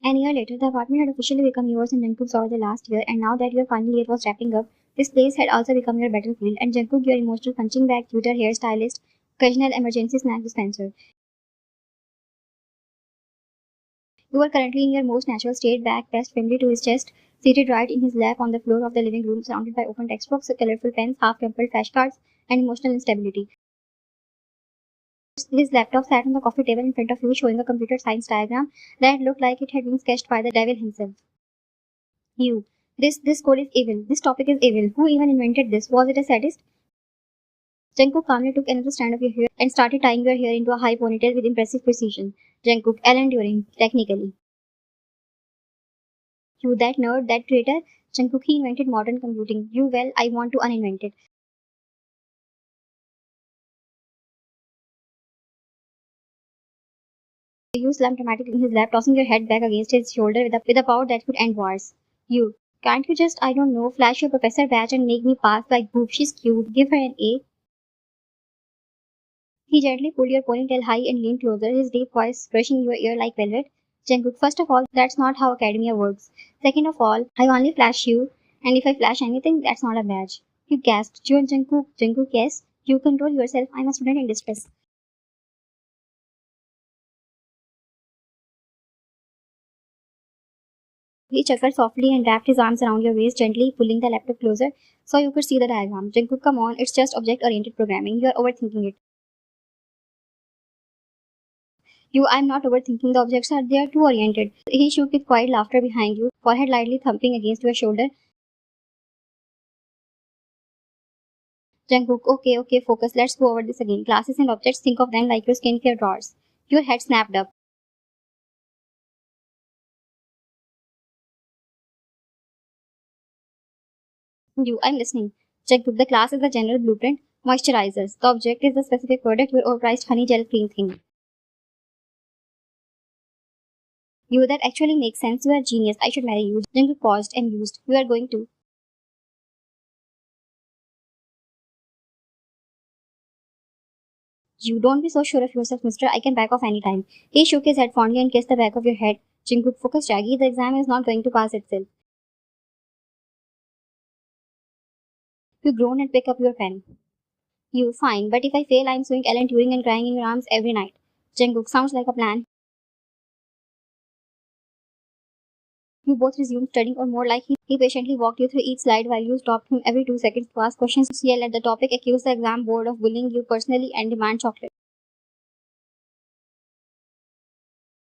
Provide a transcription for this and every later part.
An year later, the apartment had officially become yours and Jungkook's over the last year, and now that your final year was wrapping up, this place had also become your battlefield, and Jungkook your emotional punching bag, tutor, hairstylist, occasional emergency snack dispenser. You are currently in your most natural state, back pressed firmly to his chest, seated right in his lap on the floor of the living room, surrounded by open textbooks, colorful pens, half-crumpled flashcards, and emotional instability. His laptop sat on the coffee table in front of you, showing a computer science diagram that looked like it had been sketched by the devil himself. You. This code is evil. This topic is evil. Who even invented this? Was it a sadist? Jungkook calmly took another strand of your hair and started tying your hair into a high ponytail with impressive precision. Jungkook, Alan Turing, technically. You, that nerd, that traitor. Jungkook, he invented modern computing. You, well, I want to uninvent it. You slumped dramatically in his lap, tossing your head back against his shoulder with a power that could end wars. You, can't you just, I don't know, flash your professor badge and make me pass like boop, she's cute, give her an A? He gently pulled your ponytail high and leaned closer, his deep voice brushing your ear like velvet. Jungkook, first of all, that's not how academia works. Second of all, I only flash you, and if I flash anything, that's not a badge. You gasped. Jungkook, Jungkook, yes. You control yourself. I'm a student in distress. He chuckled softly and wrapped his arms around your waist, gently pulling the laptop closer so you could see the diagram. Jungkook, come on, it's just object-oriented programming. You're overthinking it. You, I'm not overthinking. The objects are there too oriented. He shook with quiet laughter behind you, forehead lightly thumping against your shoulder. Jungkook, okay, focus. Let's go over this again. Classes and objects, think of them like your skincare drawers. Your head snapped up. You, I'm listening. Jungkook, the class is the general blueprint. Moisturizers. The object is the specific product, your overpriced honey gel cream thing. You, that actually makes sense. You are a genius. I should marry you. Jungkook paused and used. You are going to. You, don't be so sure of yourself, mister. I can back off anytime. He shook his head fondly and kissed the back of your head. Jungkook, focus, Jaggy. The exam is not going to pass itself. You groan and pick up your pen. You, fine, but if I fail, I'm suing Ellen Turing and crying in your arms every night. Jungkook, sounds like a plan. You both resumed studying, or more like he patiently walked you through each slide while you stopped him every 2 seconds to ask questions, yell at the topic, accuse the exam board of bullying you personally, and demand chocolate.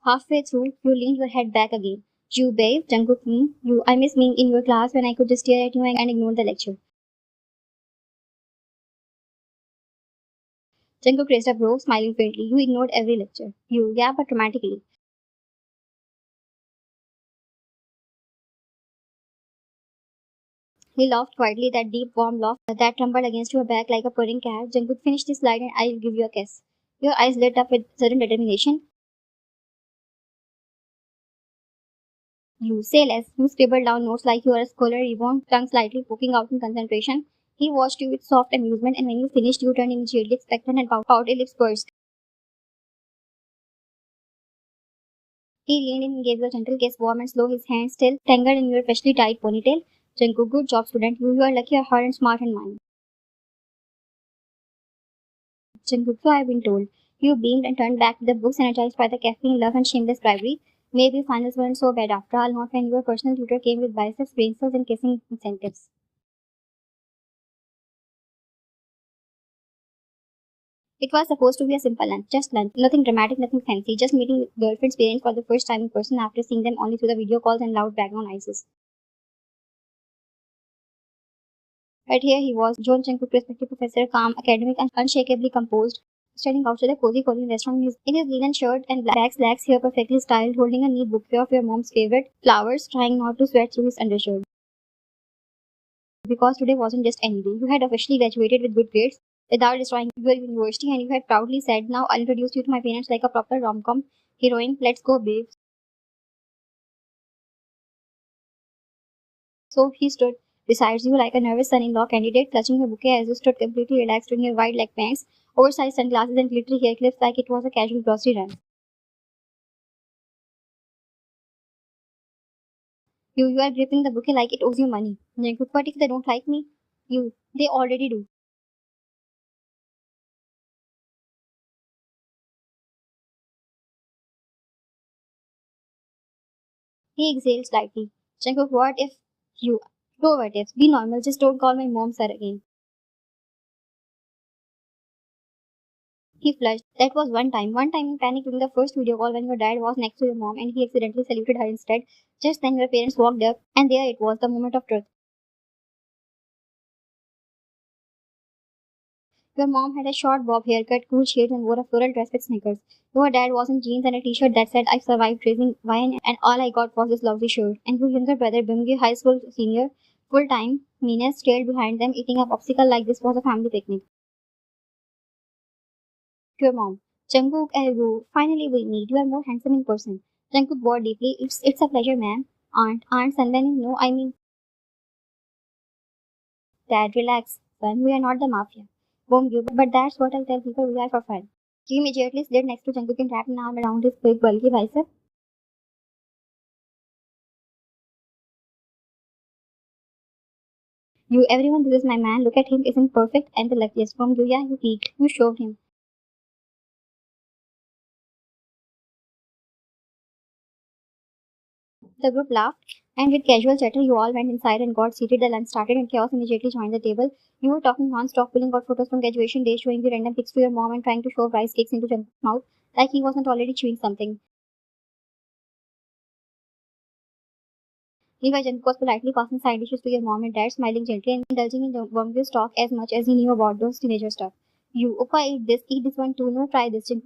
Halfway through, you leaned your head back again. You, babe, Jungkook, you, I miss being in your class when I could just stare at you and ignore the lecture. Jungkook raised a brow, smiling faintly. You ignored every lecture. You, yeah, but dramatically. He laughed quietly, that deep, warm laugh that trembled against your back like a purring cat. Jungkook, finish this slide and I'll give you a kiss. Your eyes lit up with sudden determination. You, say less. You scribbled down notes like you were a scholar reborn, tongue slightly poking out in concentration. He watched you with soft amusement, and when you finished, you turned immediately expectant and pouted lips pursed. He leaned in and gave you a gentle kiss, warm and slow, his hand still tangled in your freshly tied ponytail. Jungkook, good job, student. You are lucky you're hard and smart and mine. Jungkook, so I've been told. You beamed and turned back to the books, energized by the caffeine, love, and shameless bribery. Maybe finals weren't so bad after all, not when your personal tutor came with biceps, brain cells, and kissing incentives. It was supposed to be a simple lunch, just lunch, nothing dramatic, nothing fancy, just meeting girlfriend's parents for the first time in person after seeing them only through the video calls and loud background noises. But here he was, John Jungkook, respected professor, calm, academic, and unshakably composed, standing outside a cozy Korean restaurant in his linen shirt and black slacks, hair perfectly styled, holding a neat bouquet of your mom's favorite flowers, trying not to sweat through his undershirt. Because today wasn't just any day. You had officially graduated with good grades without destroying your university, and you had proudly said, now I'll introduce you to my parents like a proper rom-com heroine. Let's go, babe. So he stood beside you like a nervous son-in-law candidate, clutching your bouquet as you stood completely relaxed in your wide leg pants, oversized sunglasses, and glittery hair clips like it was a casual grocery run. You are gripping the bouquet like it owes you money. Jungkook, what if they don't like me? They already do. He exhaled slightly. Jungkook, what if you? No what ifs. Be normal. Just don't call my mom sir again. He flushed. That was one time. One time in panic during the first video call when your dad was next to your mom and he accidentally saluted her instead. Just then your parents walked up and there it was, the moment of truth. Your mom had a short bob haircut, cool shades, and wore a floral dress with sneakers. Your dad was in jeans and a t-shirt that said, I survived raising wine and all I got was this lousy shirt. And your younger brother, Bimgi, high school senior, full-time, meanness, stared behind them, eating a popsicle like this was a family picnic. To your mom, Jungkook, Ergu, finally we meet. You are more handsome in person. Jungkook bowed deeply. It's a pleasure, ma'am. Aunt Sandan, no, I mean, Dad, relax, son. We are not the mafia. Won't you? But that's what I tell people we are for fun. He immediately slid next to Jungkook and wrapped an arm around his big bulky bicep. You, everyone, this is my man. Look at him. Isn't perfect and the luckiest. From you, yeah, you peaked. You showed him. The group laughed, and with casual chatter, you all went inside and got seated. The lunch started, and chaos immediately joined the table. You were talking non-stop, pulling out photos from graduation day, showing the random pics to your mom, and trying to shove rice cakes into Jungkook's mouth like he wasn't already chewing something. Meanwhile, Jungkook was politely passing side dishes to your mom and dad, smiling gently and indulging in Bongyo's talk as much as he knew about those teenager stuff. You, Opa, eat this one too. No, try this. Jungkook,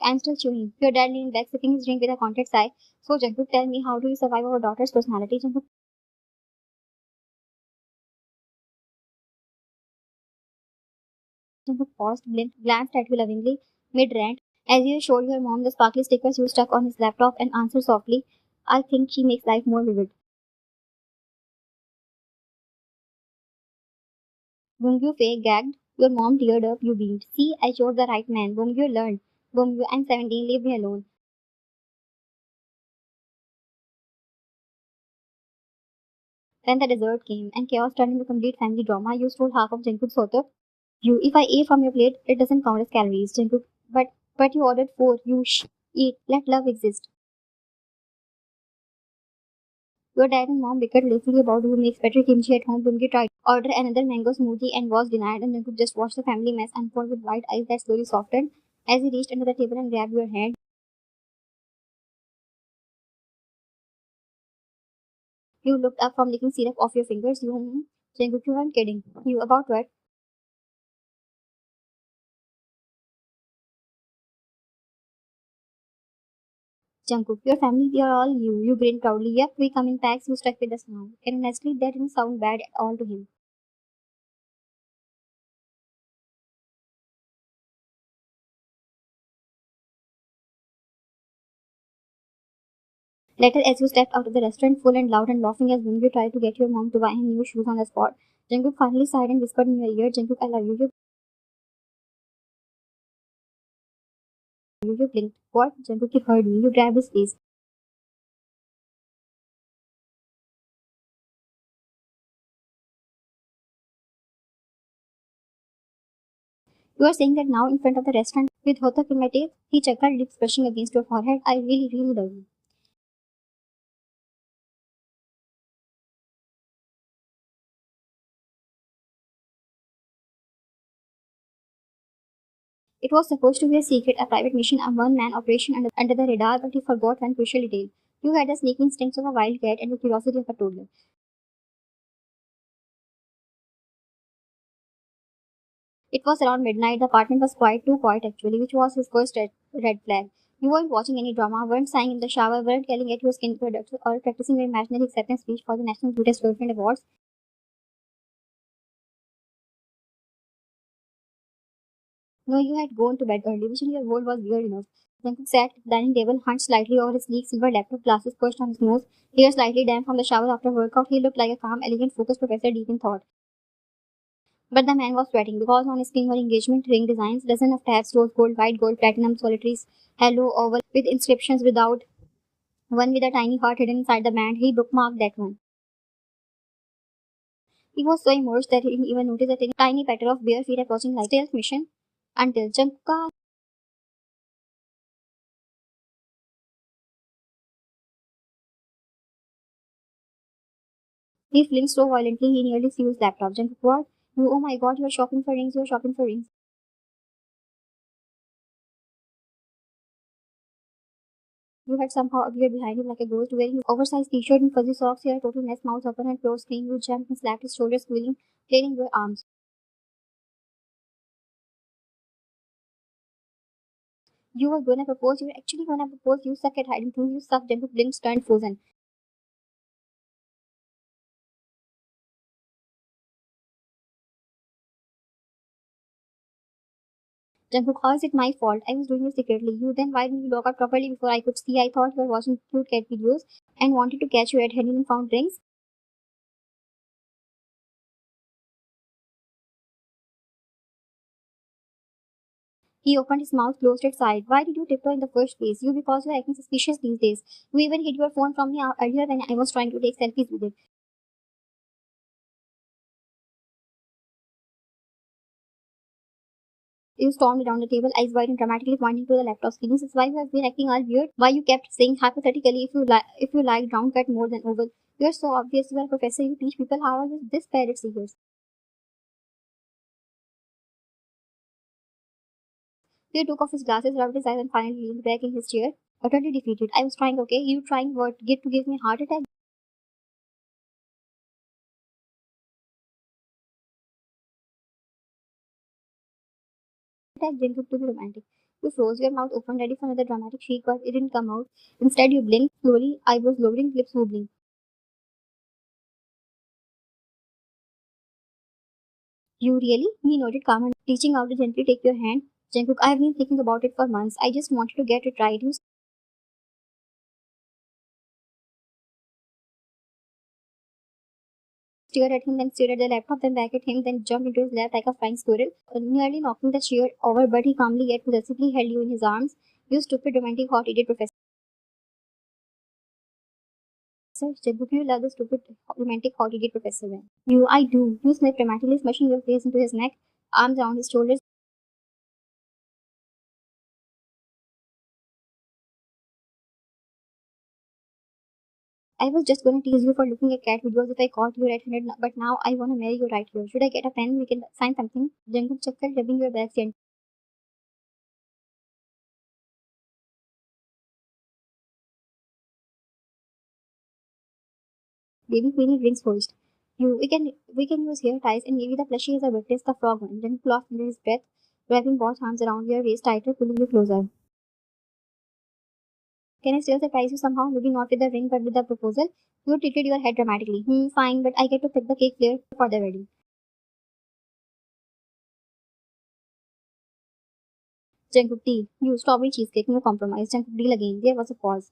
I'm still chewing. Your dad leaned back, sipping his drink with a content sigh. So, Jungkook, tell me, how do you survive our daughter's personality? Jungkook paused, blinked, glanced at you lovingly, mid-rant, as you showed your mom the sparkly stickers you stuck on his laptop and answered softly, I think she makes life more vivid. Bongyu Fei gagged. Your mom teared up, you beamed. See, I chose the right man. Bongyu learned. Bongyu, I'm 17, leave me alone. Then the dessert came, and chaos turned into complete family drama. You stole half of Jungkook's soto. You, if I ate from your plate, it doesn't count as calories, Jungkook. But you ordered four. You eat. Let love exist. Your dad and mom bickered playfully about who makes better kimchi at home. Bumgi tried to order another mango smoothie and was denied, and Jungkook just watched the family mess unfold with wide eyes that slowly softened as he reached under the table and grabbed your hand. You looked up from licking syrup off your fingers. Jungkook, you weren't kidding. You, about what? Jungkook, your family, we are all you. You grinned proudly. Yep, we come in packs. You stuck with us now. And honestly, that didn't sound bad at all to him. Later, as you stepped out of the restaurant, full and loud and laughing as Bumgi tried to get your mom to buy him new shoes on the spot, Jungkook finally sighed and whispered in your ear, Jungkook, I love you. You blinked. What? Jungkook heard me. You grabbed his face. You are saying that now in front of the restaurant with Hotak in my tape? He chuckled, lips brushing against your forehead. I really, really love you. It was supposed to be a secret, a private mission, a one-man operation under the radar, but he forgot one crucial detail. You had the sneaking instincts of a wild cat and the curiosity of a toddler. It was around midnight. The apartment was quiet, too quiet actually, which was his first red flag. You weren't watching any drama, weren't sighing in the shower, weren't yelling at your skin products, or practicing your imaginary acceptance speech for the National Cutest Girlfriend Awards. No, you had gone to bed early, which in your world was weird enough. Jungkook sat at the dining table, hunched slightly over his sleek silver laptop, glasses perched on his nose, hair slightly damp from the shower after workout. He looked like a calm, elegant, focused professor deep in thought. But the man was sweating because on his screen were engagement ring designs, dozens of tabs, rose gold, white gold, platinum, solitaries, hello, oval, with inscriptions without. One with a tiny heart hidden inside the band. He bookmarked that one. He was so immersed that he didn't even notice a tiny patter of bare feet approaching like a stealth mission until Jungkook. He flinched so violently he nearly threw his laptop. Jungkook, what? You, oh my god, you are shopping for rings, you are shopping for rings. You had somehow appeared behind him like a ghost wearing his oversized t-shirt and fuzzy socks, hair total mess, mouth open and floor scream. You jumped and slapped his shoulders, squealing, flailing your arms. You were gonna propose, you were actually gonna propose, you suck at hiding things, you suck. Jungkook blinked, turned frozen. Jungkook, how is it my fault? I was doing it secretly. You then why didn't you log out properly before I could see? I thought you were watching cute cat videos and wanted to catch you red-handed and found rings. He opened his mouth, closed it side. Why did you tiptoe in the first place? You because you're acting suspicious these days. You even hid your phone from me earlier when I was trying to take selfies with it. You stormed around the table, eyes wide and dramatically pointing to the laptop screen. This is why you have been acting all weird. Why you kept saying hypothetically if you like round cut more than oval. You're so obvious. You are a professor. You teach people. How are you this parrot seekers? He took off his glasses, rubbed his eyes, and finally leaned back in his chair, utterly defeated. I was trying, okay? You trying what? Get to give me a heart attack? Attack Jungkook to be romantic. You froze, your mouth open, ready for another dramatic shriek, but it didn't come out. Instead, you blinked slowly, eyebrows lowering, lips wobbling. You really? He nodded calmly, reaching out to gently take your hand. Jungkook, I have been thinking about it for months. I just wanted to get it right. You stared at him, then stared at the laptop, then back at him, then jumped into his lap like a flying squirrel, nearly knocking the chair over, but he calmly yet possessively held you in his arms. You stupid, romantic, hot-headed professor. Jungkook, you love the stupid, romantic, hot-headed professor man. You, I do. You sniffed dramatically, smashing your face into his neck, arms around his shoulders. I was just gonna tease you for looking at cat videos if I caught you red-handed, but now I wanna marry you right here. Should I get a pen? We can sign something. Jungkook chuckled, rubbing your back gently. Baby Queenie drinks first. We can use hair ties and maybe the plushie is a witness, the frog one. Jungkook laughed under his breath, wrapping both arms around your waist tighter, pulling you closer. Can I still surprise you somehow? Maybe not with the ring, but with the proposal? You tilted your head dramatically. Fine, but I get to pick the cake flair for the wedding. Jungkook deal. You strawberry cheesecake, no compromise. Jungkook deal again. There was a pause.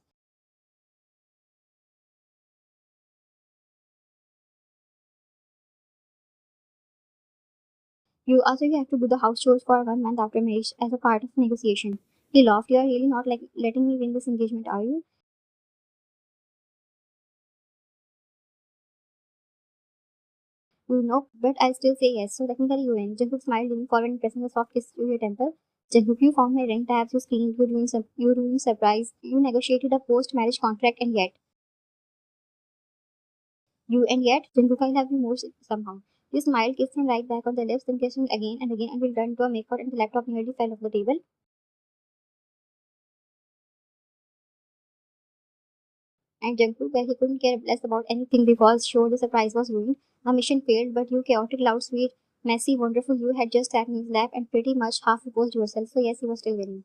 You have to do the house chores for 1 month after marriage as a part of negotiation. He laughed. You are really not like letting me win this engagement, are you? You know, but I'll still say yes. So technically you win. Jungkook smiled, leaning forward and pressing a soft kiss to your temple. Jungkook, you found my ring tabs, you screamed, you ruined surprise, you negotiated a post-marriage contract, and yet, Jungkook, I love you more somehow. You smiled, kissed him right back on the lips, then kissed him again and again until turned to a makeout and the laptop nearly fell off the table. And Jungkook, well, he couldn't care less about anything because sure the surprise was ruined. A mission failed, but you chaotic, loud, sweet, messy, wonderful you had just sat in his lap and pretty much half proposed yourself. So yes, he was still winning.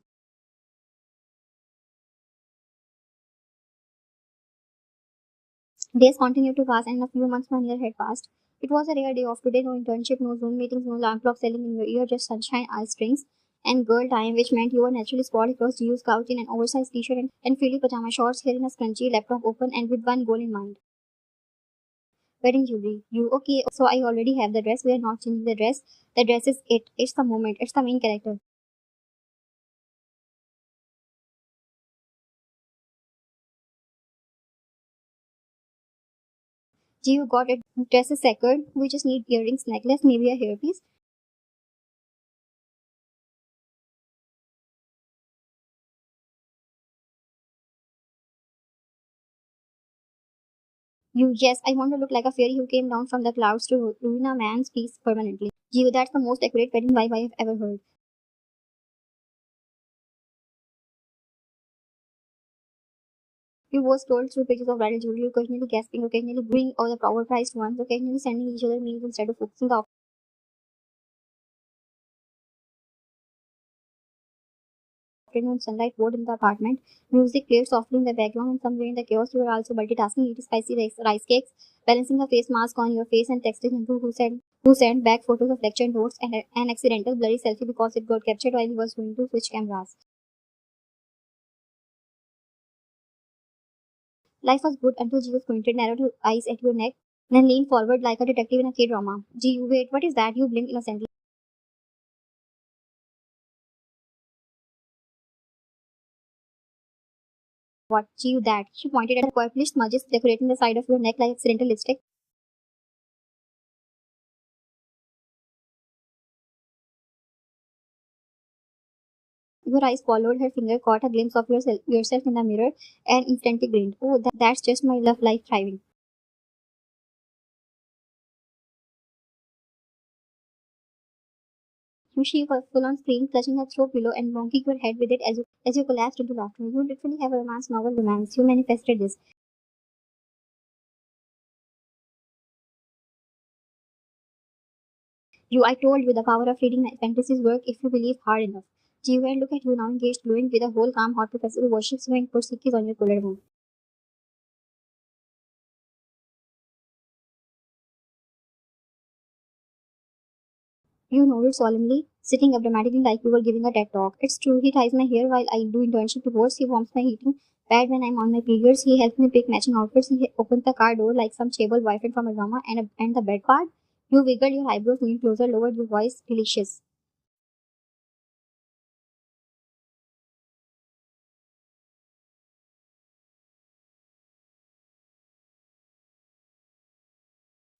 Days continued to pass, and in a few months, 1 year had passed. It was a rare day off today, no internship, no Zoom meetings, no alarm clock selling in your ear, just sunshine, eye strings, and girl time, which meant you were naturally sprawled across Gio's couch in an oversized t-shirt and frilly pajama shorts, hair in a scrunchie, laptop open, and with one goal in mind. Wedding jewelry. You, okay, so I already have the dress. We are not changing the dress. The dress is it. It's the moment. It's the main character. You got it. Just a second. We just need earrings, necklace, maybe a hairpiece. Yes, I want to look like a fairy who came down from the clouds to ruin a man's peace permanently. That's the most accurate wedding vibe I have ever heard. We both scrolled through pictures of bridal jewelry, occasionally gasping, occasionally booing all the overpriced ones, occasionally sending each other memes instead of focusing the afternoon sunlight poured in the apartment. Music played softly in the background, and somewhere in the chaos, you were also multitasking, eating spicy rice cakes, balancing a face mask on your face, and texting Hindu who sent back photos of lecture notes and an accidental blurry selfie because it got captured while he was going to switch cameras. Life was good until Gio squinted, narrowed her eyes at your neck, then leaned forward like a detective in a K-drama. Gio, wait, what is that? You blinked innocently. What? Gio, that. She pointed at the purplish smudges decorating the side of your neck like accidental lipstick. Your eyes followed, her finger caught a glimpse of yourself in the mirror and instantly grinned. Oh, that's just my love life thriving. She was full on scream, clutching her throw pillow and bonking your head with it as you collapsed into laughter. You literally have a romance novel romance. You manifested this. I told you the power of reading fantasies work if you believe hard enough. And look at you now engaged, glowing with a whole calm hot professor who worships you and puts cookies on your collarbone. You nodded solemnly, sitting up dramatically like you were giving a TED talk. It's true, he ties my hair while I do internship reports, he warms my heating pad when I'm on my periods, he helps me pick matching outfits, he opens the car door like some chaebol boyfriend from a drama, and the bed part? You wiggled your eyebrows, leaned closer, lowered your voice, delicious.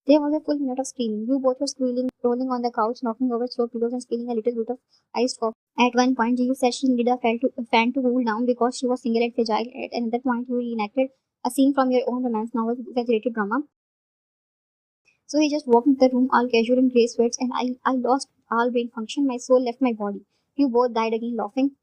There was a full minute of screaming. You both were squealing, rolling on the couch, knocking over throw pillows, and spilling a little bit of iced coffee. At one point, Jiu said she needed a fan to cool down because she was single and fragile. At another point, you reenacted a scene from your own romance novel with exaggerated drama. So he just walked into the room all casual in grey sweats, and I lost all brain function. My soul left my body. You both died again laughing.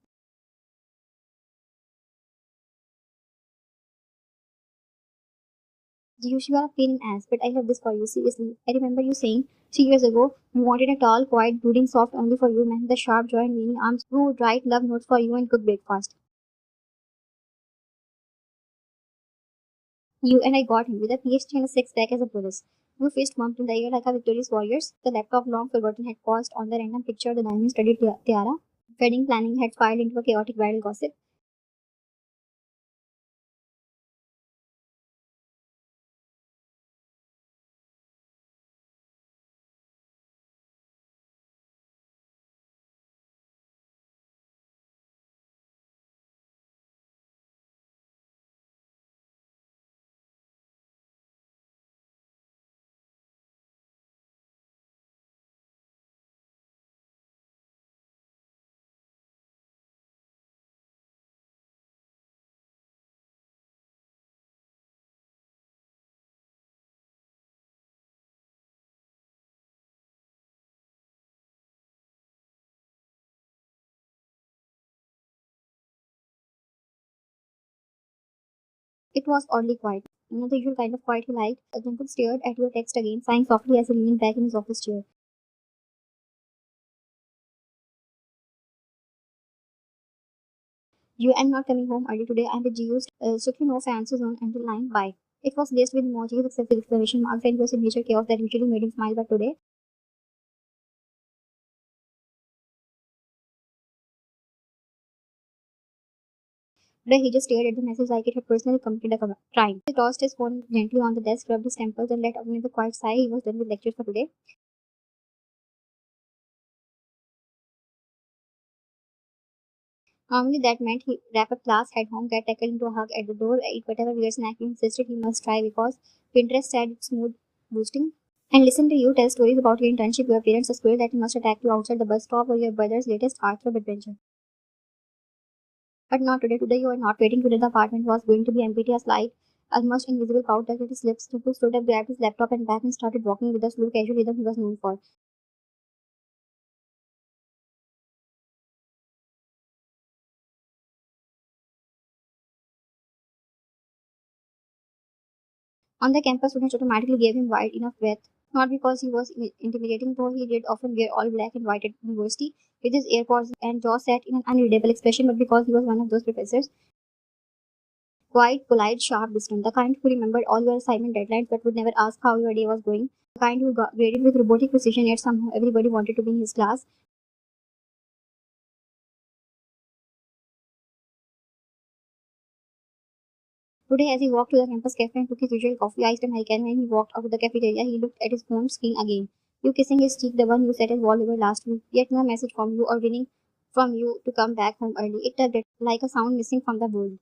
You are a pain in ass, but I love this for you, seriously. I remember you saying 3 years ago you wanted a tall, quiet, brooding, soft only for you man, the sharp jaw and leaning arms who would write love notes for you and cook breakfast. You and I got him with a PhD and a six pack as a bonus. You fist bumped in the air like a victorious warriors. The laptop long forgotten had paused on the random picture of the diamond studded tiara. Wedding planning had spiraled into a chaotic bridal gossip. It was oddly quiet. Not the usual kind of quiet he liked. Jungkook stared at your text again, sighing softly as he leaned back in his office chair. I'm not coming home early today. I'm with GU. Strictly no fancy zone until 9. Bye. It was laced with emojis, excessive exclamation marks, and your signature chaos that usually made him smile, but today he just stared at the message like it had personally committed a crime. He tossed his phone gently on the desk, rubbed his temples, and let out with a quiet sigh. He was done with lectures for today. Normally that meant he wrap up class, head home, get tackled into a hug at the door, eat whatever weird snack he insisted he must try because Pinterest said it's mood boosting, and listen to you tell stories about your internship, your parents' squirrel that must attack you outside the bus stop, or your brother's latest heartthrob adventure. But not today. Today you are not waiting. Today the apartment was going to be empty as light, almost invisible cloud that his lips. Tupu stood up, grabbed his laptop and bag and started walking with the slow casual rhythm he was known for. On the campus, students automatically gave him wide enough breath, not because he was intimidating, though he did often wear all black and white at university, with his AirPods and jaw set in an unreadable expression, but because he was one of those professors, quite polite, sharp, distant, the kind who remembered all your assignment deadlines but would never ask how your day was going, the kind who got graded with robotic precision, yet somehow everybody wanted to be in his class. Today, as he walked to the campus cafe and took his usual coffee, iced Americano, when he walked out of the cafeteria, he looked at his phone screen again. You kissing his cheek, the one you set as wallpaper last week. Yet no message from you or winning from you to come back home early. It tugged at like a sound missing from the world.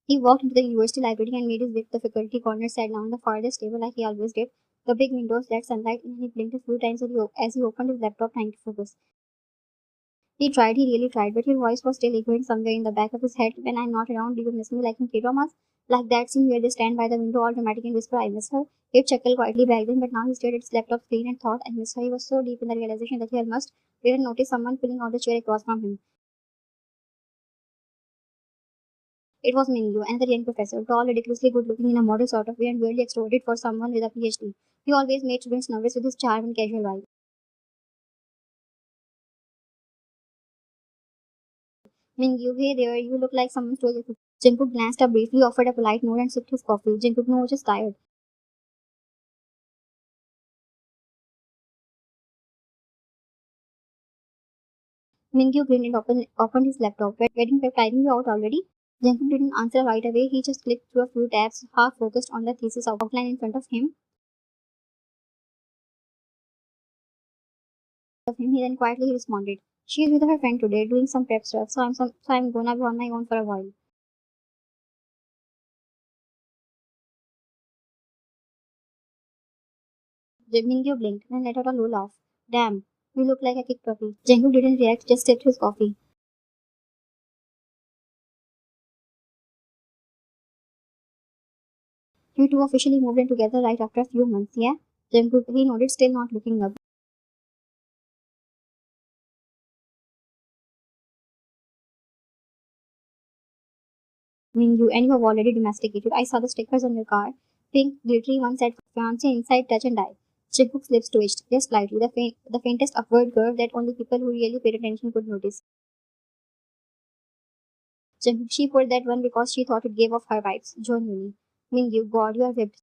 He walked into the university library and made his way to the faculty corner, sat down on the farthest table like he always did. The big windows let sunlight in and he blinked a few times as he opened his laptop trying to focus. He really tried, but his voice was still echoing somewhere in the back of his head. When I'm not around, do you miss me like in K-dramas? Like that scene where they stand by the window all dramatic and whisper, I miss her. He chuckled quietly back then, but now he stared at his laptop screen and thought, I miss her. He was so deep in the realization that he almost didn't notice someone pulling out the chair across from him. It was Mingyu, another young professor, tall, ridiculously good looking in a model sort of way and weirdly extroverted for someone with a PhD. He always made students nervous with his charm and casual vibe. Mingyu, hey there, you look like someone stole your food. Jungkook glanced up briefly, offered a polite note, and sipped his coffee. Jungkook, no, just tired. Mingyu grinned and opened his laptop. Wedding prep timing you out already? Jungkook didn't answer right away. He just clicked through a few tabs, half focused on the thesis outline in front of him. He then quietly responded, she's with her friend today, doing some prep stuff, so I'm gonna be on my own for a while. Mingyu blinked, then let out a low laugh. Damn, you look like a kicked puppy. Jungkook didn't react, just sipped his coffee. You two officially moved in together right after a few months, yeah? Jungkook, he nodded, still not looking up. Mingyu, and you have already domesticated. I saw the stickers on your car. Pink, glittery one said fiance inside touch and die. Jungkook's lips twitched, just slightly, the faintest upward curve that only people who really paid attention could notice. Jungkook, she pulled that one because she thought it gave off her vibes. Genuinely. Mingyu, God, you are whipped.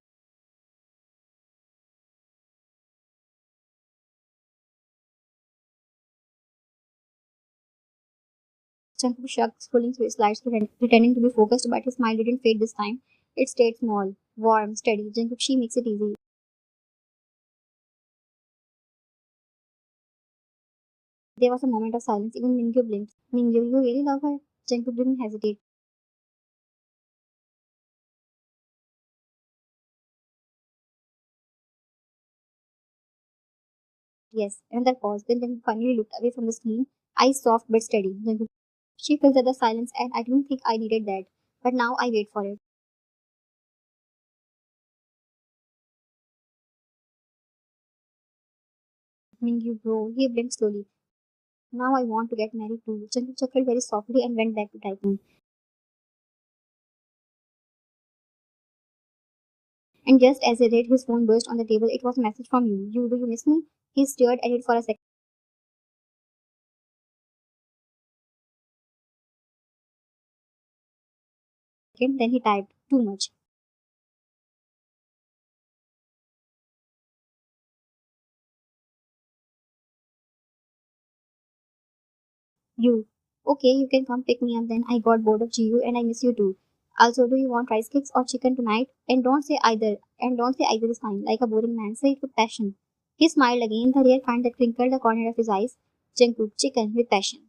Jungkook shrugged, scrolling through his slides, pretending to be focused, but his smile didn't fade this time. It stayed small, warm, steady. Jungkook, she makes it easy. There was a moment of silence. Even Mingyu blinked. Mingyu, you really love her? Jungkook didn't hesitate. Yes, another pause. Then Jungkook finally looked away from the screen, eyes soft but steady. Jungkook, she felt the silence, and I didn't think I needed that. But now I wait for it. Mingyu, bro. He blinked slowly. Now I want to get married too. Jungkook chuckled very softly and went back to typing. And just as he read, his phone burst on the table. It was a message from you. You, do you miss me? He stared at it for a second, then he typed, too much. You. Okay, you can come pick me up then. I got bored of GU and I miss you too. Also, do you want rice cakes or chicken tonight? And don't say either. And don't say either is fine. Like a boring man. Say it with passion. He smiled again, the rare kind that crinkled the corner of his eyes. Jungkook, chicken, with passion.